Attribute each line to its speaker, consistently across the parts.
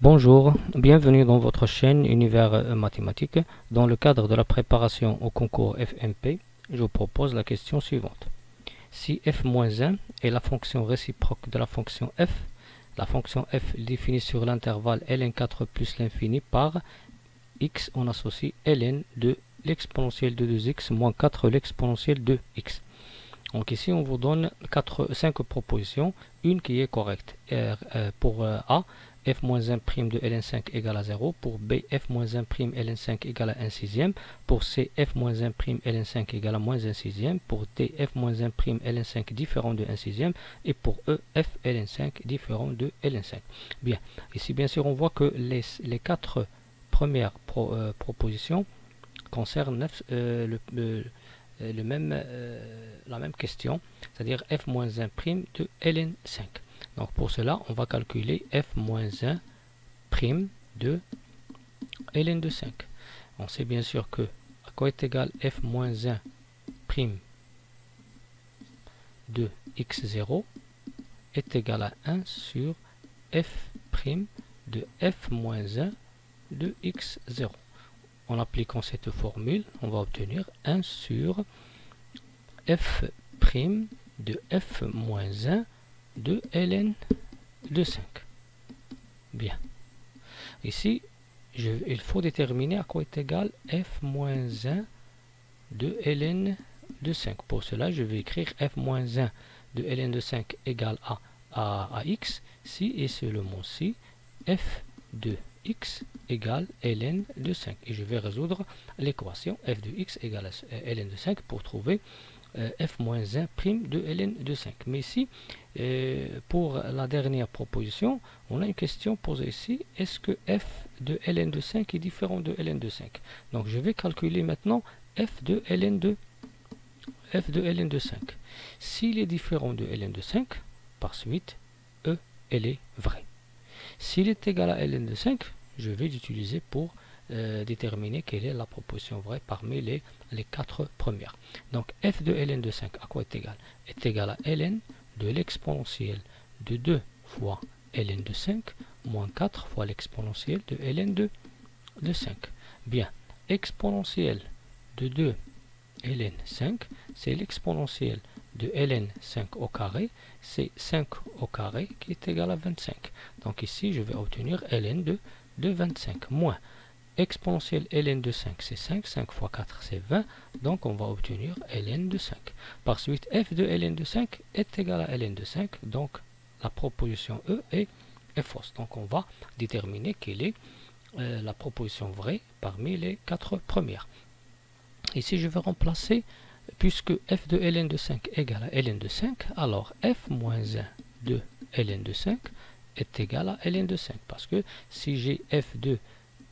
Speaker 1: Bonjour, bienvenue dans votre chaîne Univers Mathématique. Dans le cadre de la préparation au concours FMP, je vous propose la question suivante. Si f-1 est la fonction réciproque de la fonction f est définie sur l'intervalle ln4 plus l'infini par x, on associe ln de l'exponentielle de 2x moins 4 l'exponentielle de x. Donc ici on vous donne 5 propositions, une qui est correcte. Pour A, f-1' de ln5 égale à 0, pour B, f-1' ln5 égale à 1 sixième, pour C, f-1' ln5 égale à moins 1 sixième, pour D, f-1' ln5 différent de 1 sixième, et pour E, f ln5 différent de ln5. Bien, ici bien sûr on voit que les 4 premières propositions concernent la même question, c'est-à-dire f-1' de ln5. Donc pour cela, on va calculer f-1' de ln de 5. On sait bien sûr que à quoi est égal f-1' de x0 est égal à 1 sur f' de f-1 de x0. En appliquant cette formule, on va obtenir 1 sur f' de f-1 de ln de 5. Bien. Ici, il faut déterminer à quoi est égal f-1 de ln de 5. Pour cela, je vais écrire f-1 de ln de 5 égale à x, si et seulement si f de x égale ln de 5. Et je vais résoudre l'équation f de x égale à ln de 5 pour trouver f-1' de ln de 5. Mais ici, pour la dernière proposition, on a une question posée ici. Est-ce que f de ln de 5 est différent de ln de 5? Donc je vais calculer maintenant f de ln de 5. S'il est différent de ln de 5, par suite, E, elle est vraie. S'il est égal à ln de 5, je vais l'utiliser pour déterminer quelle est la proposition vraie parmi les 4 premières. Donc f de ln de 5 à quoi est égal? Est égal à ln de l'exponentielle de 2 fois ln de 5 moins 4 fois l'exponentielle de ln de 5. Bien, exponentielle de 2 ln 5, c'est l'exponentielle de ln 5 au carré, c'est 5 au carré qui est égal à 25. Donc ici, je vais obtenir ln de 25 moins exponentielle ln de 5, c'est 5, 5 fois 4, c'est 20, donc on va obtenir ln de 5. Par suite, f de ln de 5 est égal à ln de 5, donc la proposition E est fausse. Donc on va déterminer quelle est la proposition vraie parmi les 4 premières. Ici, je vais remplacer, puisque f de ln de 5 égale à ln de 5, alors f-1 de ln de 5 est égal à ln de 5, parce que si j'ai f de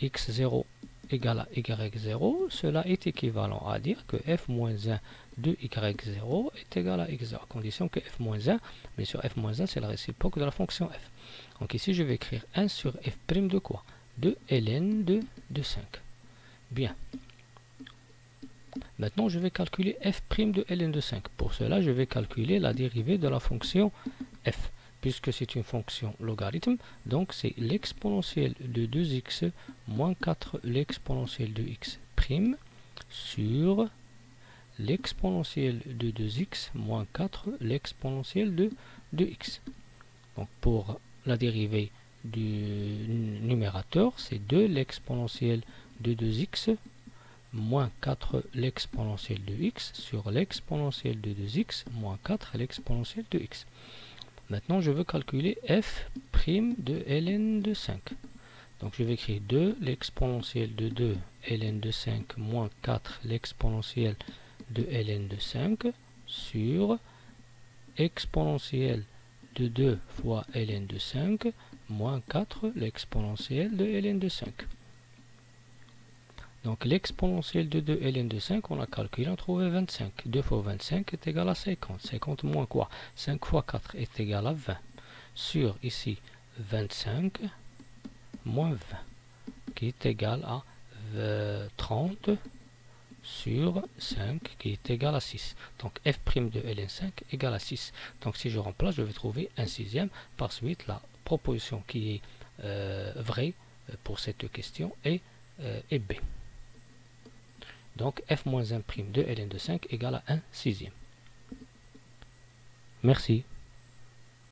Speaker 1: x0 égale à y0, cela est équivalent à dire que f-1 de y0 est égal à x0, à condition que f-1, bien sûr f-1 c'est la réciproque de la fonction f. Donc ici je vais écrire 1 sur f' de quoi? De ln de 5. Bien. Maintenant je vais calculer f' de ln de 5. Pour cela je vais calculer la dérivée de la fonction f. Puisque c'est une fonction logarithme, donc c'est l'exponentielle de 2x moins 4 l'exponentielle de x' sur l'exponentielle de 2x moins 4 l'exponentielle de x. Donc pour la dérivée du numérateur, c'est 2 l'exponentielle de 2x moins 4 l'exponentielle de x sur l'exponentielle de 2x moins 4 l'exponentielle de x. Maintenant, je veux calculer f' de ln de 5. Donc, je vais écrire 2 l'exponentielle de 2 ln de 5 moins 4 l'exponentielle de ln de 5 sur exponentielle de 2 fois ln de 5 moins 4 l'exponentielle de ln de 5. Donc, l'exponentielle de 2 ln de 5, on a calculé, on a trouvé 25. 2 fois 25 est égal à 50. 50 moins quoi? 5 fois 4 est égal à 20. Sur, ici, 25 moins 20, qui est égal à 30 sur 5, qui est égal à 6. Donc, f' de ln5 égale à 6. Donc, si je remplace, je vais trouver 1 sixième. Par suite, la proposition qui est vrai pour cette question et B. Donc f-1' de ln de 5 égale à 1/6. Merci.